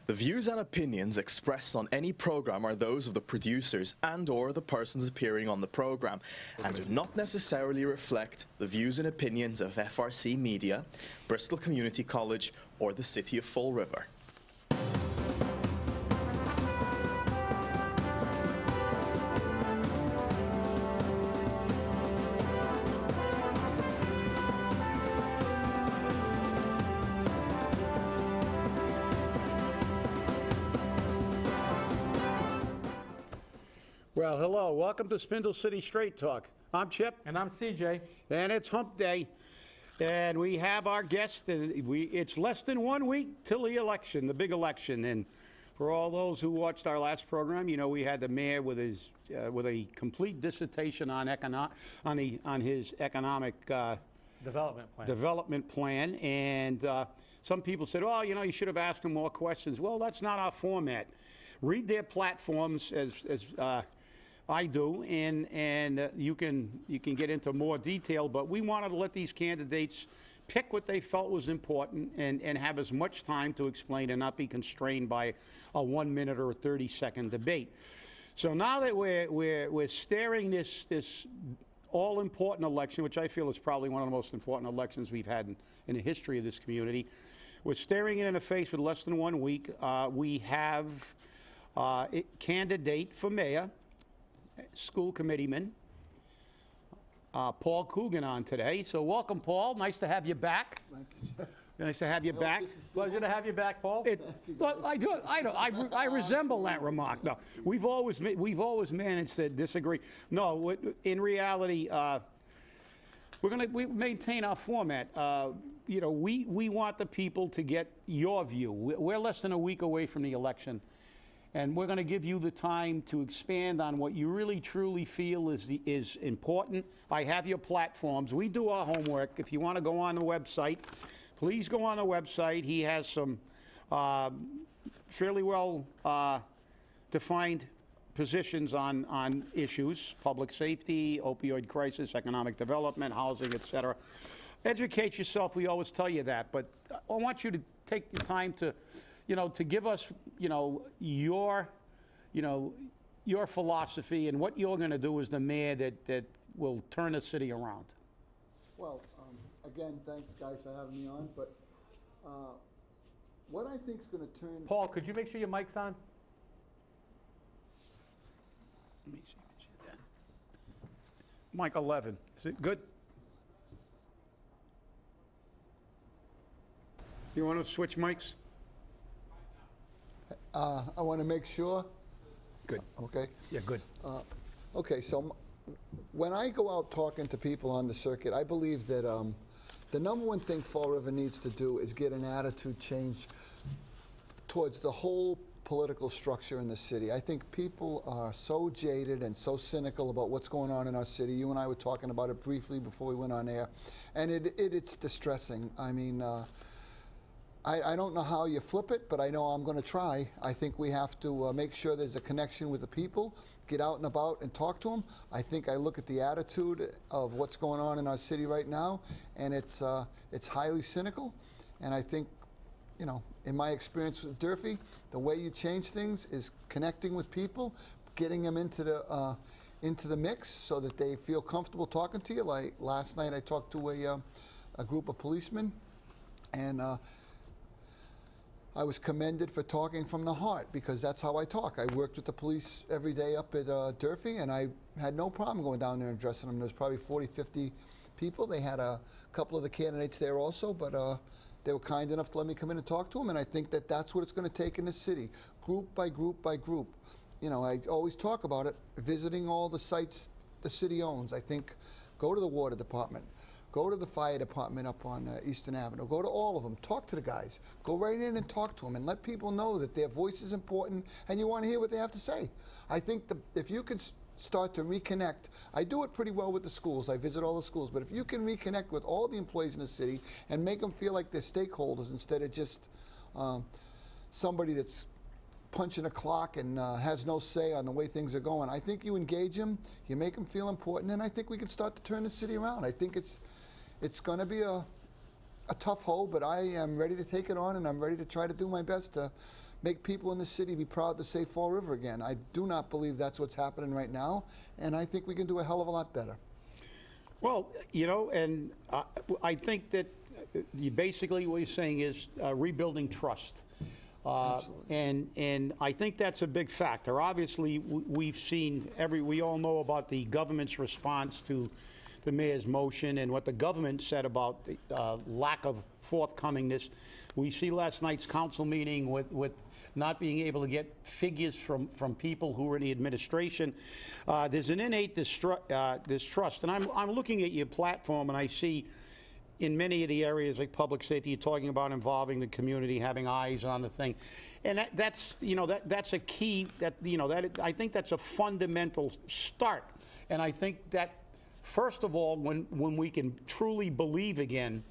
The views and opinions expressed on any program are those of the producers and/or the persons appearing on the program, and do not necessarily reflect the views and opinions of FRC Media, Bristol Community College, or the City of Fall River. Well, hello. Welcome to Spindle City Straight Talk. I'm Chip. And I'm CJ. And it's Hump Day. And we have our guest. It's less than 1 week till the election, the big election. And for all those who watched our last program, you know, we had the mayor with his with a complete dissertation on his economic development plan. And some people said, "Oh, you know, you should have asked him more questions." Well, that's not our format. Read their platforms as I do, and you can get into more detail, but we wanted to let these candidates pick what they felt was important and have as much time to explain and not be constrained by a 1 minute or a 30-second debate. So now that we're staring this all-important election, which I feel is probably one of the most important elections we've had in the history of this community, we're staring it in the face with less than 1 week. We have a candidate for mayor, school committeeman, Paul Coogan on today. So welcome, Paul. Nice to have you back. Thank you, Jeff. Nice to have you back. Pleasure to have you back, Paul. I resemble that remark. No, we've always managed to disagree. No, in reality, we maintain our format. You know, we want the people to get your view. We're less than a week away from the election. And we're going to give you the time to expand on what you really truly feel is important. I have your platforms. We do our homework. If you want to go on the website, please go on the website. He has some fairly well defined positions on issues: public safety, opioid crisis, economic development, housing, etc. Educate yourself. We always tell you that, but I want you to take the time to give us, your philosophy and what you're going to do as the mayor that will turn the city around. Well, again, thanks, guys, for having me on. But what I think is going to turn... Paul, could you make sure your mic's on? Let me see. Mic 11. Is it good? You want to switch mics? I want to make sure. Good. Okay. Yeah, good. Okay, so when I go out talking to people on the circuit, I believe that the number one thing Fall River needs to do is get an attitude change towards the whole political structure in the city. I think people are so jaded and so cynical about what's going on in our city. You and I were talking about it briefly before we went on air, and it's distressing. I mean, I don't know how you flip it, but I know I'm going to try. I think we have to make sure there's a connection with the people, get out and about and talk to them. I think I look at the attitude of what's going on in our city right now, and it's highly cynical. And I think, in my experience with Durfee, the way you change things is connecting with people, getting them into the mix so that they feel comfortable talking to you. Like last night, I talked to a group of policemen, and I was commended for talking from the heart, because that's how I talk. I worked with the police every day up at Durfee, and I had no problem going down there and addressing them. There's probably 40, 50 people. They had a couple of the candidates there also, but they were kind enough to let me come in and talk to them, and I think that that's what it's going to take in the city, group by group by group. I always talk about it, visiting all the sites the city owns. I think go to the water department. Go to the fire department up on Eastern Avenue. Go to all of them. Talk to the guys. Go right in and talk to them and let people know that their voice is important and you want to hear what they have to say. I think if you could start to reconnect, I do it pretty well with the schools. I visit all the schools. But if you can reconnect with all the employees in the city and make them feel like they're stakeholders instead of just somebody that's punching a clock and has no say on the way things are going, I think you engage them, you make them feel important, and I think we can start to turn the city around. I think it's going to be a tough haul, but I am ready to take it on, and I'm ready to try to do my best to make people in the city be proud to say Fall River again. I do not believe that's what's happening right now, and I think we can do a hell of a lot better. Well, you know, and I think that basically what you're saying is rebuilding trust. And I think that's a big factor. Obviously, we've seen we all know about the government's response to the mayor's motion and what the government said about the lack of forthcomingness. We see last night's council meeting with not being able to get figures from people who are in the administration. There's an innate distrust. And I'm looking at your platform, and I see in many of the areas like public safety, you're talking about involving the community, having eyes on the thing. And that's a key, I think that's a fundamental start. And I think that, first of all, when we can truly believe again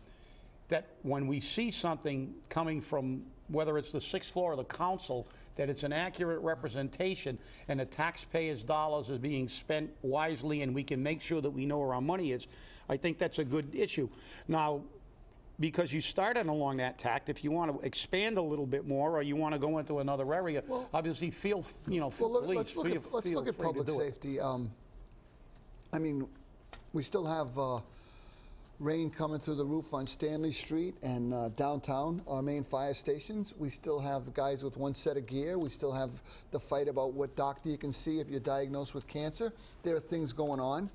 that when we see something coming from, whether it's the 6th floor or the council, that it's an accurate representation and the taxpayers' dollars are being spent wisely and we can make sure that we know where our money is, I think that's a good issue. Now, because you started along that tact, if you want to expand a little bit more or you want to go into another area, well, obviously let's look at public safety. I mean, we still have rain coming through the roof on Stanley Street and downtown, our main fire stations. We still have guys with one set of gear. We still have the fight about what doctor you can see if you're diagnosed with cancer. There are things going on.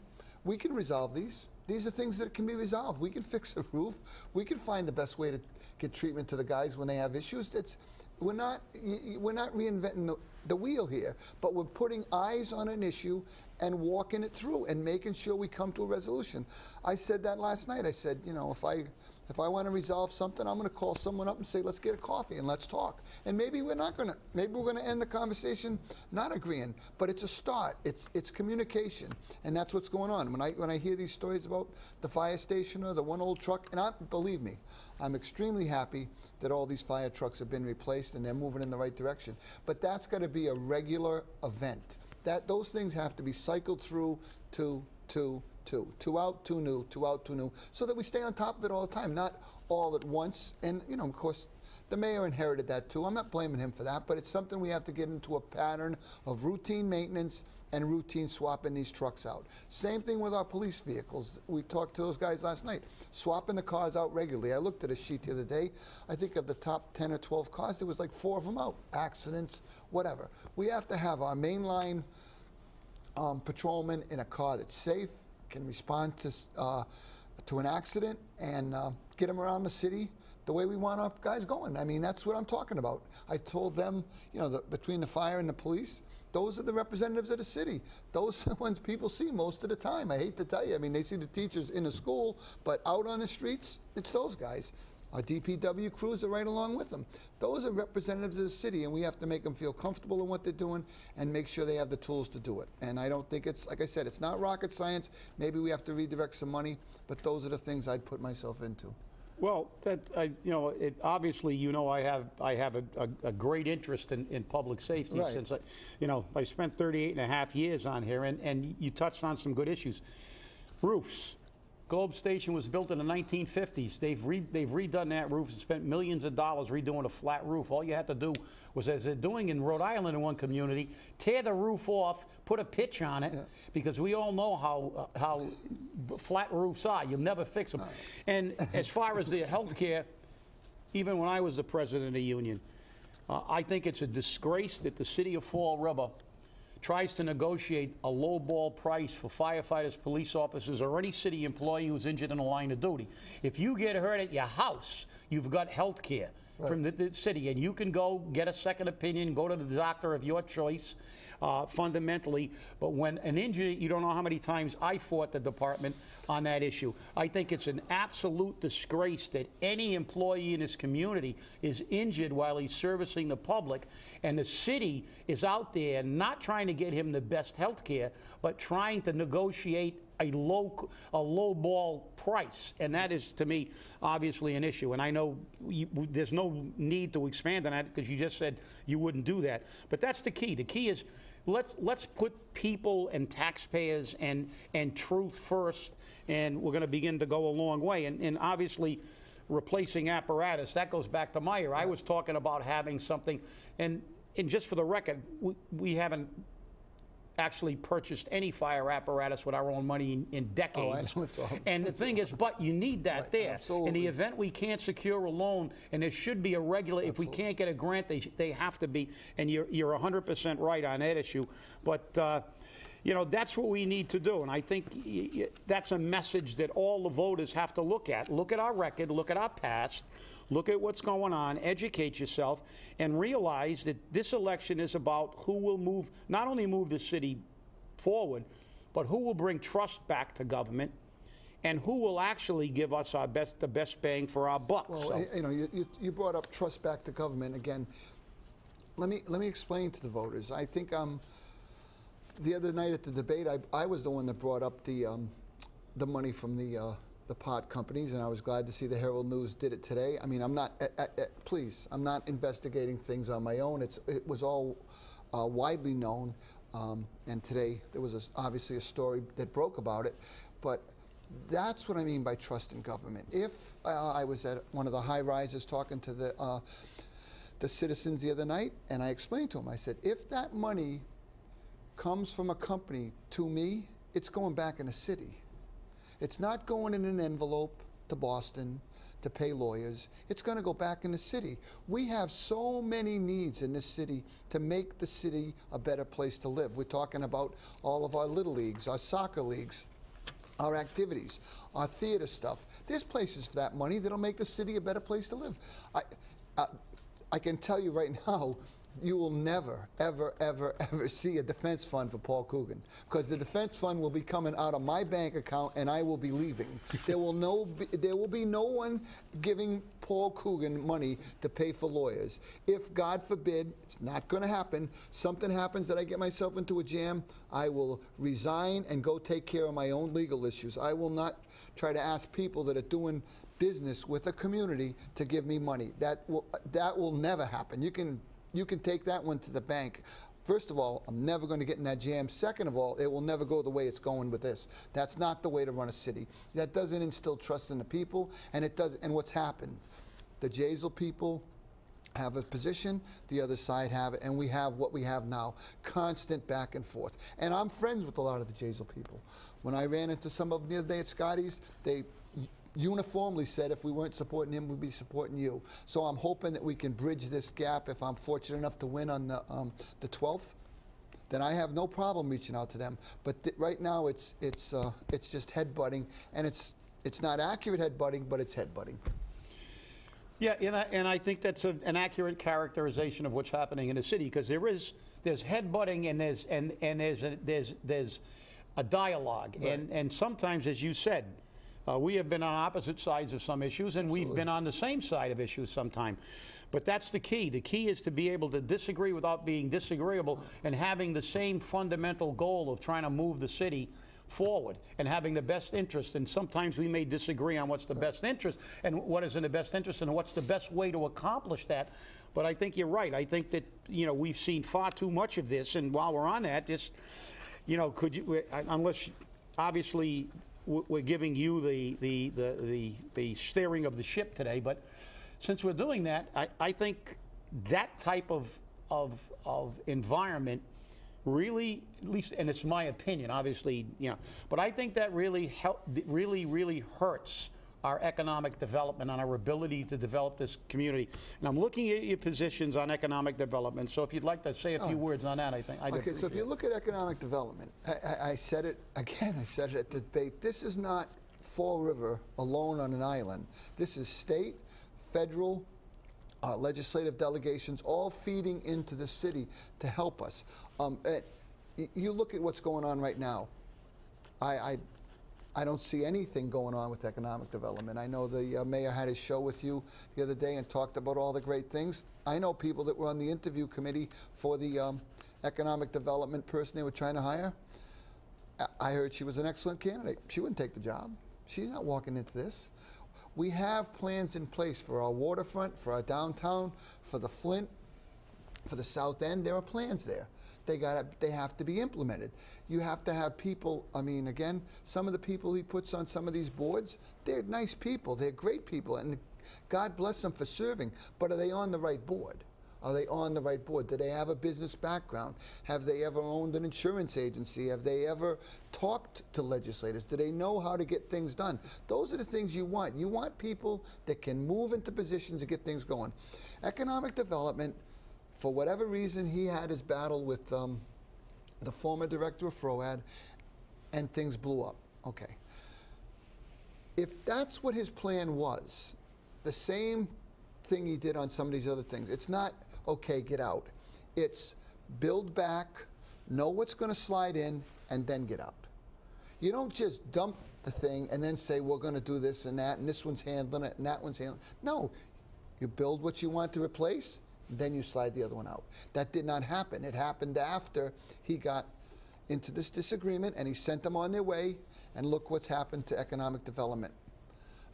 We can resolve these. These are things that can be resolved. We can fix a roof. We can find the best way to get treatment to the guys when they have issues. We're not reinventing the wheel here, but we're putting eyes on an issue and walking it through and making sure we come to a resolution. I said that last night. I said, you know, if I want to resolve something, I'm going to call someone up and say, let's get a coffee and let's talk. And maybe we're not going to. Maybe we're going to end the conversation not agreeing, but it's a start. It's communication, and that's what's going on. When I hear these stories about the fire station or the one old truck, and believe me, I'm extremely happy that all these fire trucks have been replaced and they're moving in the right direction. But that's got to be a regular event. Those things have to be cycled through two out, two new, two out, two new, so that we stay on top of it all the time, not all at once. And, you know, of course, the mayor inherited that too. I'm not blaming him for that, but it's something we have to get into a pattern of routine maintenance and routine swapping these trucks out. Same thing with our police vehicles. We talked to those guys last night, swapping the cars out regularly. I looked at a sheet the other day. I think of the top 10 or 12 cars, there was like 4 of them out, accidents, whatever. We have to have our mainline patrolman in a car that's safe, can respond to an accident, and get them around the city the way we want our guys going. I mean, that's what I'm talking about. I told them, you know, between the fire and the police, those are the representatives of the city. Those are the ones people see most of the time. I hate to tell you. I mean, they see the teachers in the school, but out on the streets, it's those guys. Our DPW crews are right along with them. Those are representatives of the city, and we have to make them feel comfortable in what they're doing and make sure they have the tools to do it. And I don't think it's, like I said, it's not rocket science. Maybe we have to redirect some money, but those are the things I'd put myself into. Well, obviously, you know, I have a great interest in public safety, right, since I spent 38 and a half years on here, and you touched on some good issues. Roofs. Globe Station was built in the 1950s. They've redone that roof and spent millions of dollars redoing a flat roof. All you had to do was, as they're doing in Rhode Island in one community, tear the roof off, put a pitch on it, because we all know how flat roofs are. You'll never fix them. And as far as the health care, even when I was the president of the union, I think it's a disgrace that the city of Fall River tries to negotiate a low-ball price for firefighters, police officers, or any city employee who's injured in the line of duty. If you get hurt at your house, you've got health care from the city, and you can go get a second opinion, go to the doctor of your choice, fundamentally. But when an injury, you don't know how many times I fought the department on that issue. I think it's an absolute disgrace that any employee in this community is injured while he's servicing the public, and the city is out there not trying to get him the best health care, but trying to negotiate a low ball price. And that is, to me, obviously an issue. And I know there's no need to expand on that because you just said you wouldn't do that. But that's the key. The key is let's put people and taxpayers and truth first, and we're going to begin to go a long way. And obviously, replacing apparatus, that goes back to Meyer. I was talking about having something, and just for the record, we haven't actually purchased any fire apparatus with our own money in decades. Oh, I know it's all. And the thing is, but you need that Right, there. absolutely. In the event we can't secure a loan, and there should be a regular, if we can't get a grant, they have to be, and you're 100% right on that issue. But, you know, that's what we need to do, and I think that's a message that all the voters have to look at. Look at our record, look at our past, look at what's going on, educate yourself, and realize that this election is about who will move, not only move the city forward, but who will bring trust back to government, and who will actually give us the best bang for our buck. Well, So, you know, you brought up trust back to government again. Let me explain to the voters. I think the other night at the debate, I was the one that brought up the money from the pot companies, and I was glad to see the Herald News did it today. I mean, I'm not, please, I'm not investigating things on my own. It was all widely known, and today there was obviously a story that broke about it, but that's what I mean by trust in government. If I was at one of the high rises talking to the citizens the other night, and I explained to them, I said, if that money comes from a company to me, it's going back in the city. It's not going in an envelope to Boston to pay lawyers. It's going to go back in the city. We have so many needs in this city to make the city a better place to live. We're talking about all of our little leagues, our soccer leagues, our activities, our theater stuff. There's places for that money that'll make the city a better place to live. I can tell you right now, you will never, ever, ever, ever see a defense fund for Paul Coogan, because the defense fund will be coming out of my bank account, and I will be leaving. There will be no one giving Paul Coogan money to pay for lawyers. If, God forbid, it's not going to happen, something happens that I get myself into a jam, I will resign and go take care of my own legal issues. I will not try to ask people that are doing business with a community to give me money. That will never happen. You can take that one to the bank. First of all, I'm never going to get in that jam. Second of all, it will never go the way it's going with this. That's not the way to run a city. That doesn't instill trust in the people, and it does. And what's happened? The Jaysville people have a position, the other side have it, and we have what we have now, constant back and forth. And I'm friends with a lot of the Jaysville people. When I ran into some of them the other day at Scotty's, they uniformly said if we weren't supporting him, we'd be supporting you. So I'm hoping that we can bridge this gap. If I'm fortunate enough to win on the 12th, then I have no problem reaching out to them. But right now, it's just headbutting, and it's not accurate headbutting, but it's headbutting. yeah, and I think that's an accurate characterization of what's happening in the city, because there's headbutting, and there's a dialogue, Right. and sometimes, as you said, we have been on opposite sides of some issues, and we've been on the same side of issues sometime. But that's the key. The key is to be able to disagree without being disagreeable, and having the same fundamental goal of trying to move the city forward and having the best interest. And sometimes we may disagree on what's the best interest and what is in the best interest and what's the best way to accomplish that. But I think you're right. I think that, you know, we've seen far too much of this. And while we're on that, just, you know, could you, unless obviously we're giving you the steering of the ship today, but since we're doing that, I think that type of environment really, at least, and it's my opinion, obviously, you know, but I think that really really hurts our economic development and our ability to develop this community. And I'm looking at your positions on economic development, so if you'd like to say a few words on that, I think I'd Okay, so if you look at economic development, I said it again, I said it at the debate, this is not Fall River alone on an island. This is state, federal, legislative delegations all feeding into the city to help us. You look at what's going on right now. I don't see anything going on with economic development. I know the mayor had his show with you the other day and talked about all the great things. I know people that were on the interview committee for the economic development person they were trying to hire. I heard she was an excellent candidate. She wouldn't take the job. She's not walking into this. We have plans in place for our waterfront, for our downtown, for the Flint, for the South End. There are plans there. They have to be implemented. You have to have people, I mean, again, some of the people he puts on some of these boards, they're nice people, they're great people, and God bless them for serving, but are they on the right board? Are they on the right board? Do they have a business background? Have they ever owned an insurance agency? Have they ever talked to legislators? Do they know how to get things done? Those are the things you want. You want people that can move into positions to get things going. Economic development, for whatever reason, he had his battle with the former director of FROAD, and things blew up. Okay. If that's what his plan was, the same thing he did on some of these other things, it's not, okay, get out. It's build back, know what's going to slide in, and then get out. You don't just dump the thing and then say, we're going to do this and that, and this one's handling it, and that one's handling it. No, you build what you want to replace, then you slide the other one out. That did not happen. It happened after he got into this disagreement, and he sent them on their way, and look what's happened to economic development.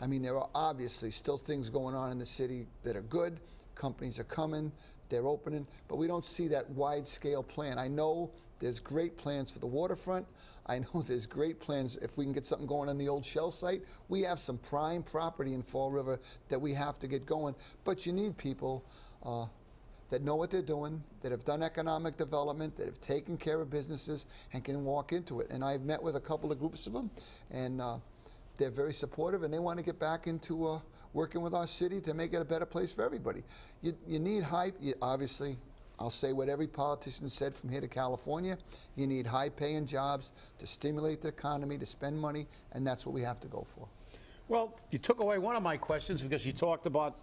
I mean, there are obviously still things going on in the city that are good. Companies are coming, they're opening, but we don't see that wide-scale plan. I know there's great plans for the waterfront. I know there's great plans if we can get something going on the old Shell site. We have some prime property in Fall River that we have to get going, but you need people that know what they're doing, that have done economic development, that have taken care of businesses and can walk into it. And I've met with a couple of groups of them, and they're very supportive, and they want to get back into working with our city to make it a better place for everybody. You need hype. Obviously, I'll say what every politician said from here to California. You need high-paying jobs to stimulate the economy, to spend money, and that's what we have to go for. Well, you took away one of my questions because you talked about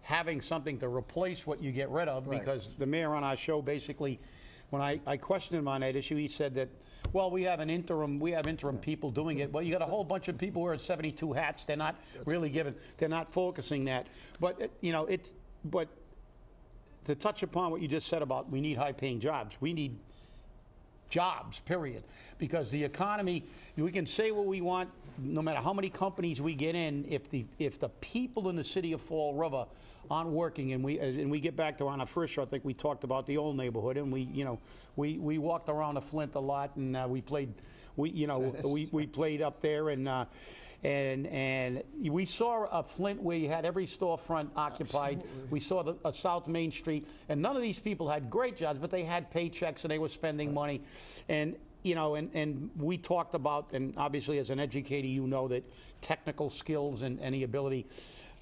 having something to replace what you get rid of, Right. because the mayor on our show basically, when I questioned him on that issue, he said that, well, we have interim people doing it. Well, you got a whole bunch of people wearing 72 hats. They're not really they're not focusing that. But, but to touch upon what you just said about we need high-paying jobs, we need jobs, period. Because the economy, we can say what we want, no matter how many companies we get in, if the people in the city of Fall River aren't working, and we get back to on our first show, I think we talked about the old neighborhood, and we walked around the Flint a lot, and we played up there, and we saw a Flint where you had every storefront occupied. Absolutely. We saw a South Main Street, and none of these people had great jobs, but they had paychecks and they were spending money, and we talked about, and obviously as an educator, you know that technical skills and the ability,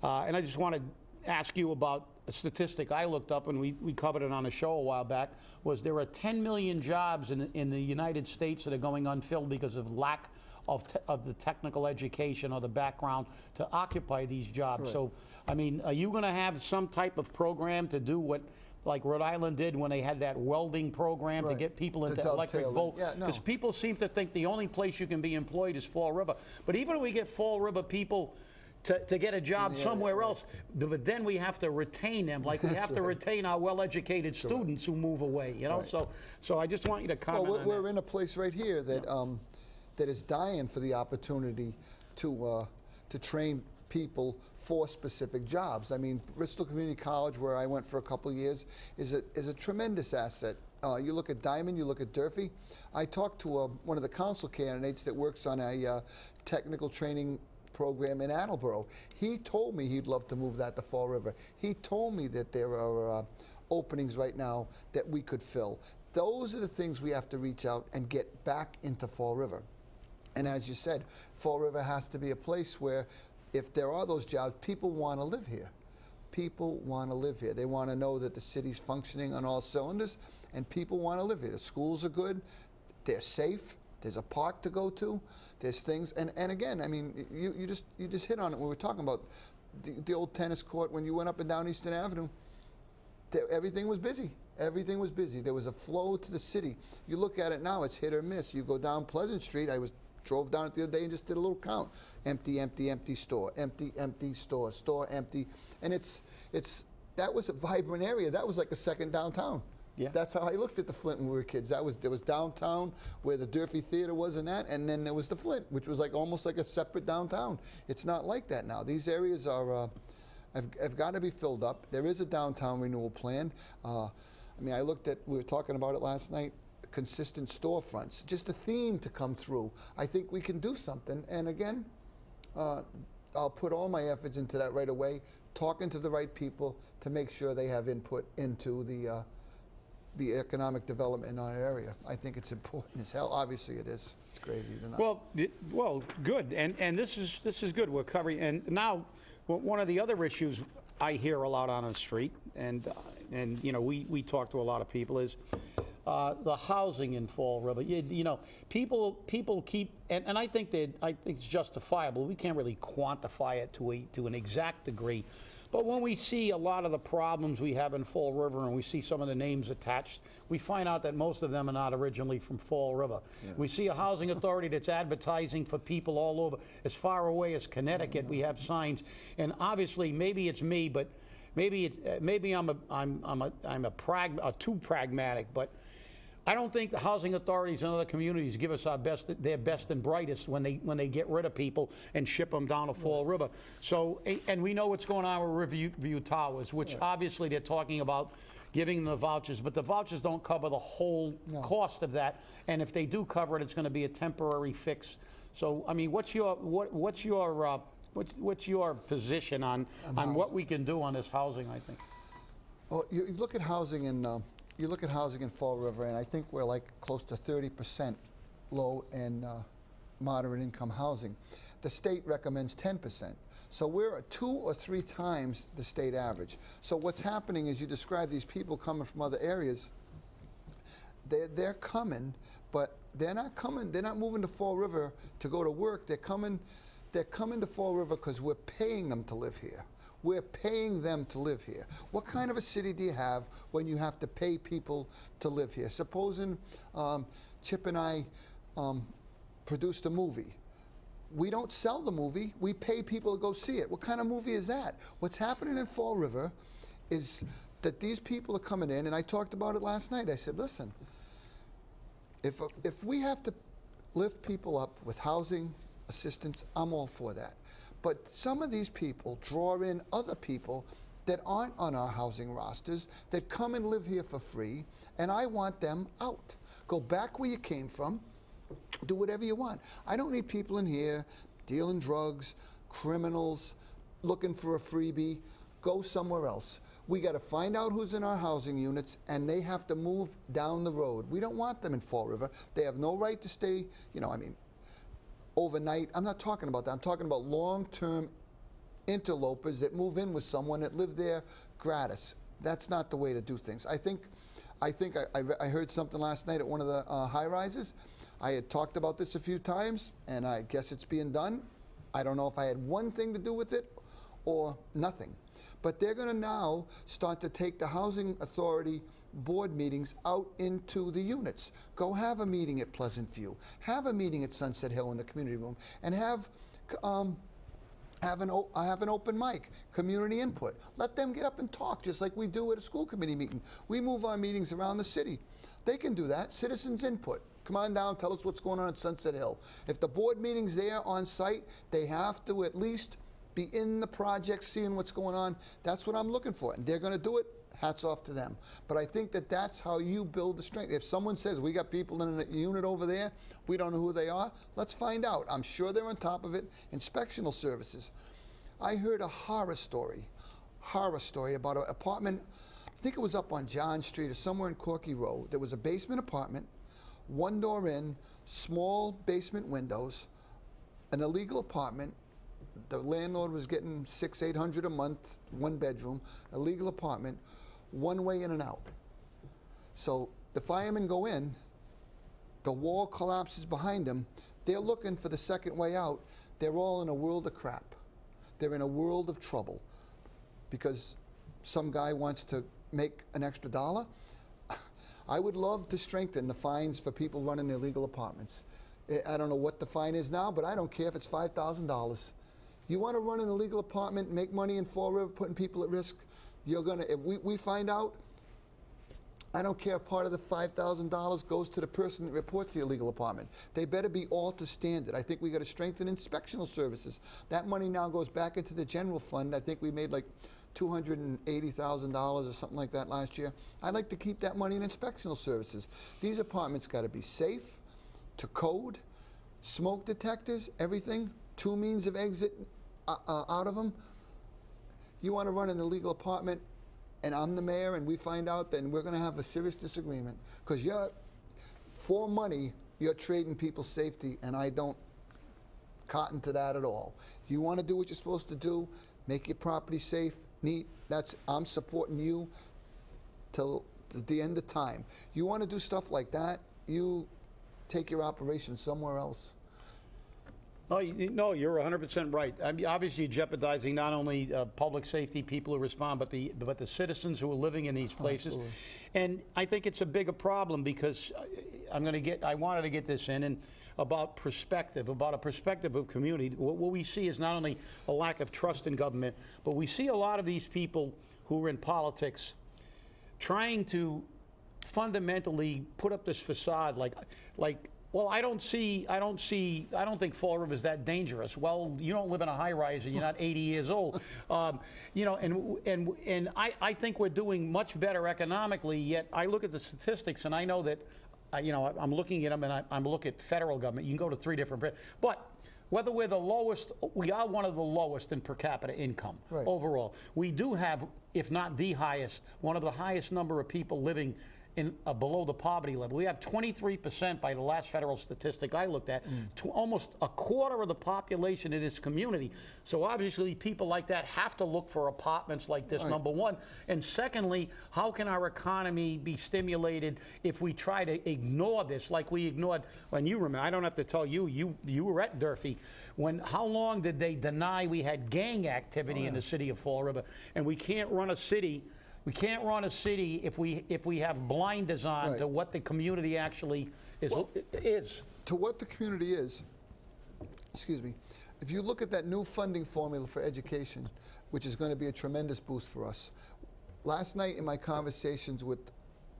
and I just want to ask you about a statistic I looked up, and we covered it on a show a while back, was there are 10 million jobs in the United States that are going unfilled because of lack of the technical education or the background to occupy these jobs. Right. So, I mean, are you going to have some type of program to do what like Rhode Island did when they had that welding program to Right. get people The into electric dovetailing. boat? Yeah, no. Because people seem to think the only place you can be employed is Fall River. But even if we get Fall River people to get a job Yeah, somewhere right. else, but then we have to retain them, like we That's have to right. retain our well-educated students who move away, you know? Right. So I just want you to comment Well, on we're that. in a place right here that that is dying for the opportunity to train people for specific jobs. I mean, Bristol Community College, where I went for a couple of years, is a tremendous asset. You look at Diamond, you look at Durfee. I talked to one of the council candidates that works on a technical training program in Attleboro. He told me he'd love to move that to Fall River. He told me that there are openings right now that we could fill. Those are the things we have to reach out and get back into Fall River. And as you said, Fall River has to be a place where if there are those jobs, people want to live here. People want to live here. They want to know that the city's functioning on all cylinders, and people want to live here. The schools are good. They're safe. There's a park to go to. There's things, and again, I mean, you just hit on it. We were talking about the old tennis court when you went up and down Eastern Avenue. Everything was busy. Everything was busy. There was a flow to the city. You look at it now, it's hit or miss. You go down Pleasant Street. Drove down it the other day and just did a little count. Empty, empty, empty store. Empty, empty store. Store empty. And that was a vibrant area. That was like a second downtown. Yeah. That's how I looked at the Flint when we were kids. There was downtown where the Durfee Theater was and that, and then there was the Flint, which was like almost like a separate downtown. It's not like that now. These areas are have got to be filled up. There is a downtown renewal plan. I mean, we were talking about it last night. Consistent storefronts, just a theme to come through. I think we can do something. And again, I'll put all my efforts into that right away, talking to the right people to make sure they have input into the economic development in our area. I think it's important as hell. Obviously, it is. It's crazy to not. Well, good, and this is good. We're covering, and now one of the other issues I hear a lot on the street, and you know, we talk to a lot of people, is the housing in Fall River. You know, people keep, and I think it's justifiable. We can't really quantify it to an exact degree. But when we see a lot of the problems we have in Fall River and we see some of the names attached, we find out that most of them are not originally from Fall River. Yeah. We see a housing authority that's advertising for people all over, as far away as Connecticut. We have signs, and obviously, maybe it's me, but maybe I'm too pragmatic, but I don't think the housing authorities in other communities give us their best and brightest when they get rid of people and ship them down to Fall River. So, and we know what's going on with Riverview Towers, which obviously they're talking about giving them the vouchers, but the vouchers don't cover the whole cost of that. And if they do cover it, it's going to be a temporary fix. So, I mean, what's your position on what we can do on this housing? I think. Well, you look at housing in. You look at housing in Fall River, and I think we're like close to 30% low and moderate income housing. The state recommends 10%. So we're 2 or 3 times the state average. So what's happening is you describe these people coming from other areas. They're coming, but they're not coming. They're not moving to Fall River to go to work. They're coming to Fall River because we're paying them to live here. We're paying them to live here. What kind of a city do you have when you have to pay people to live here? Supposing Chip and I produced a movie. We don't sell the movie, we pay people to go see it. What kind of movie is that? What's happening in Fall River is that these people are coming in, and I talked about it last night. I said, listen, if we have to lift people up with housing assistance, I'm all for that. But some of these people draw in other people that aren't on our housing rosters, that come and live here for free, and I want them out. Go back where you came from, do whatever you want. I don't need people in here dealing drugs, criminals, looking for a freebie. Go somewhere else. We got to find out who's in our housing units, and they have to move down the road. We don't want them in Fall River. They have no right to stay, you know, I mean, overnight. I'm not talking about that. I'm talking about long-term interlopers that move in with someone that live there gratis. That's not the way to do things. I heard something last night at one of the high-rises. I had talked about this a few times, and I guess it's being done. I don't know if I had one thing to do with it or nothing. But they're going to now start to take the housing authority board meetings out into the units. Go have a meeting at Pleasant View. Have a meeting at Sunset Hill in the community room, and have an open mic, community input. Let them get up and talk, just like we do at a school committee meeting. We move our meetings around the city. They can do that. Citizens input. Come on down, tell us what's going on at Sunset Hill. If the board meeting's there on site, they have to at least be in the project, seeing what's going on. That's what I'm looking for, and they're going to do it. Hats off to them. But I think that that's how you build the strength. If someone says, we got people in a unit over there, we don't know who they are, let's find out. I'm sure they're on top of it. Inspectional services. I heard a horror story about an apartment, I think it was up on John Street or somewhere in Corky Road. There was a basement apartment, one door in, small basement windows, an illegal apartment. The landlord was getting $600-800 a month, 1 bedroom, illegal apartment, one way in and out. So the firemen go in, the wall collapses behind them, they're looking for the second way out. They're all in a world of crap. They're in a world of trouble because some guy wants to make an extra dollar. I would love to strengthen the fines for people running illegal apartments. I don't know what the fine is now, but I don't care if it's $5,000. You want to run an illegal apartment, make money in Fall River, putting people at risk, you're going to, if we find out, I don't care if part of the $5,000 goes to the person that reports the illegal apartment. They better be all to standard. I think we got to strengthen inspectional services. That money now goes back into the general fund. I think we made like $280,000 or something like that last year. I'd like to keep that money in inspectional services. These apartments got to be safe, to code, smoke detectors, everything, 2 means of exit out of them. You want to run an illegal apartment, and I'm the mayor, and we find out, then we're going to have a serious disagreement. Because for money, you're trading people's safety, and I don't cotton to that at all. If you want to do what you're supposed to do, make your property safe, neat, I'm supporting you till the end of time. You want to do stuff like that, you take your operation somewhere else. No, you're 100% right. I mean, obviously, jeopardizing not only public safety, people who respond, but the citizens who are living in these places. Absolutely. And I think it's a bigger problem because I wanted to get this in, and about perspective, about a perspective of community. What we see is not only a lack of trust in government, but we see a lot of these people who are in politics trying to fundamentally put up this facade like, well, I don't think Fall River is that dangerous. Well, you don't live in a high-rise and you're not 80 years old. You know, and I think we're doing much better economically, yet I look at the statistics and I know that, you know, I'm looking at them and I'm looking at federal government. You can go to 3 different, but whether we're the lowest, we are one of the lowest in per capita income overall. We do have, if not the highest, one of the highest number of people living in below the poverty level. We have 23% by the last federal statistic I looked at, to almost a quarter of the population in this community. So obviously people like that have to look for apartments like this, number one. And secondly, how can our economy be stimulated if we try to ignore this like we ignored, when you remember, I don't have to tell you, you were at Durfee, how long did they deny we had gang activity in the city of Fall River? And we can't run a city if we have blinders on to what the community actually is. To what the community is, excuse me, if you look at that new funding formula for education, which is going to be a tremendous boost for us. Last night in my conversations with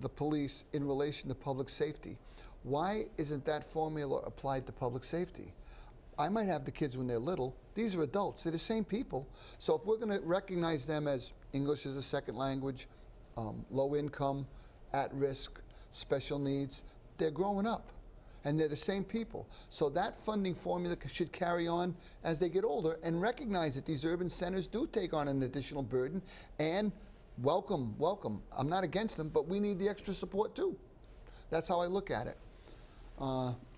the police in relation to public safety, why isn't that formula applied to public safety? I might have the kids when they're little. These are adults. They're the same people. So if we're going to recognize them as English as a second language, low income, at risk, special needs, they're growing up. And they're the same people. So that funding formula should carry on as they get older and recognize that these urban centers do take on an additional burden. And welcome. I'm not against them, but we need the extra support too. That's how I look at it.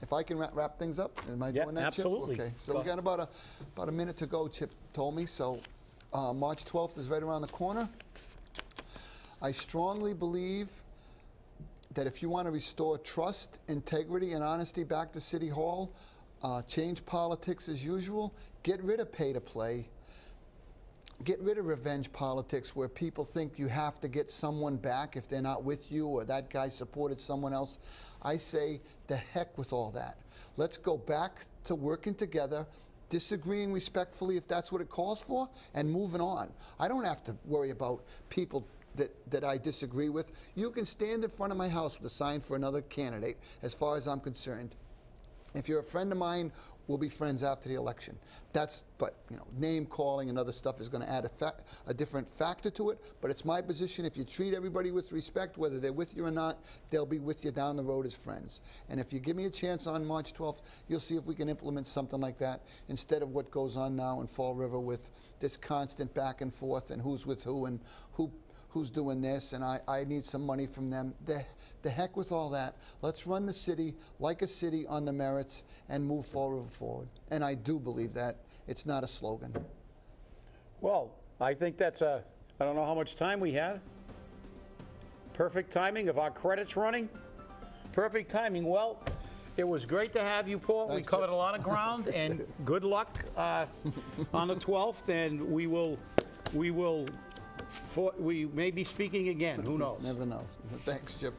If I can wrap things up, am I doing that, absolutely. Chip? Okay, so we got about a minute to go, Chip told me. So March 12th is right around the corner. I strongly believe that if you want to restore trust, integrity, and honesty back to City Hall, change politics as usual, get rid of pay-to-play, get rid of revenge politics where people think you have to get someone back if they're not with you or that guy supported someone else. I say, the heck with all that. Let's go back to working together, disagreeing respectfully if that's what it calls for, and moving on. I don't have to worry about people that I disagree with. You can stand in front of my house with a sign for another candidate, as far as I'm concerned. If you're a friend of mine, we'll be friends after the election. But you know, name calling and other stuff is going to add a different factor to it. But it's my position, if you treat everybody with respect, whether they're with you or not, they'll be with you down the road as friends. And if you give me a chance on March 12th, you'll see if we can implement something like that instead of what goes on now in Fall River with this constant back and forth and who's with who and who's doing this, and I need some money from them. The heck with all that. Let's run the city like a city on the merits and move Fall River forward. And I do believe that. It's not a slogan. Well, I think that's I don't know how much time we had. Perfect timing of our credits running. Perfect timing. Well, it was great to have you, Paul. Thanks, we covered a lot of ground, and good luck on the 12th, and we may be speaking again. Who knows? Never know. Thanks, Chip.